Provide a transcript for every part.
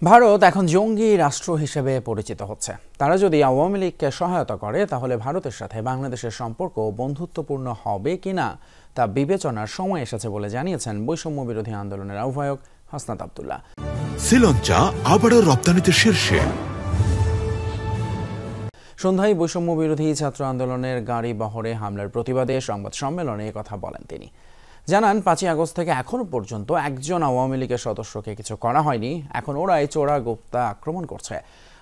ভারত এখন জঙ্গি রাষ্ট্র হিসেবে পরিচিত হচ্ছে। তারা যদি আওয়ামী লীগকে সহায়তা করে তাহলে ভারতের সাথে বাংলাদেশের সম্পর্ক বন্ধুত্বপূর্ণ হবে কিনা তা বিবেচনার সময় এসেছে বলে জানিয়েছেন বৈষম্য বিরোধী আন্দোলনের আহ্বায়ক হাসনাত আব্দুল্লাহ। শ্রীলঙ্কা আবারও রপ্তানিতে শীর্ষে। সন্ধ্যায় বৈষম্য বিরোধী ছাত্র আন্দোলনের গাড়ি বহরে হামলার প্রতিবাদে সংবাদ সম্মেলনে একথা বলেন তিনি। জানান 5ই আগস্ট থেকে এখনো পর্যন্ত একজন আওয়ামী লীগের সদস্যকে কিছু করা হয়নি, এখন ওরাই চোরা গোপ্তা আক্রমণ করছে।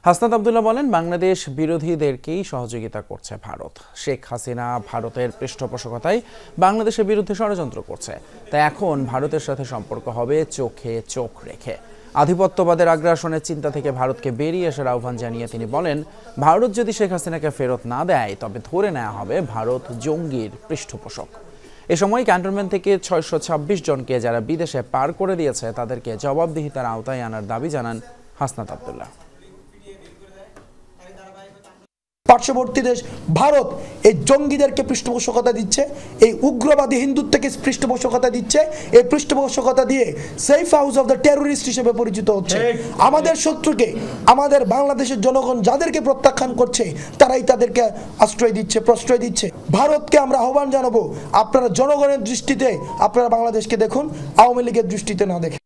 হাসনাত আব্দুল্লাহ বলেন, বাংলাদেশ বিরোধীদেরকেই সহযোগিতা করছে ভারত। শেখ হাসিনা ভারতের পৃষ্ঠপোষকতায় বাংলাদেশের বিরুদ্ধে ষড়যন্ত্র করছে, তাই এখন ভারতের সাথে সম্পর্ক হবে চোখে চোখ রেখে। আধিপত্যবাদের আগ্রাসনের চিন্তা থেকে ভারতকে বেরিয়ে আসার আহ্বান জানিয়ে তিনি বলেন, ভারত যদি শেখ হাসিনাকে ফেরত না দেয় তবে ধরে নেওয়া হবে ভারত জঙ্গির পৃষ্ঠপোষক। এ সময় ক্যান্টনমেন্ট থেকে 626 জনকে যারা বিদেশে পার করে দিয়েছে তাদেরকে জবাবদিহিতার আওতায় আনার দাবি জানান হাসনাত আব্দুল্লাহ। পার্শ্ববর্তী দেশ ভারত এই জঙ্গিদেরকে পৃষ্ঠপোষকতা দিচ্ছে, এই উগ্রবাদী হিন্দুত্বকে পৃষ্ঠপোষকতা দিচ্ছে, এই পৃষ্ঠপোষকতা দিয়ে safe house of the terrorist হিসেবে পরিচিত হচ্ছে। আমাদের শত্রুকে আমাদের বাংলাদেশের জনগণ যাদেরকে প্রত্যাখ্যান করছে তারাই তাদেরকে আশ্রয় দিচ্ছে, প্রশ্রয় দিচ্ছে। ভারতকে আমরা আহ্বান জানাবো, আপনারা জনগণের দৃষ্টিতে আপনারা বাংলাদেশকে দেখুন, আওয়ামী লীগের দৃষ্টিতে না দেখে।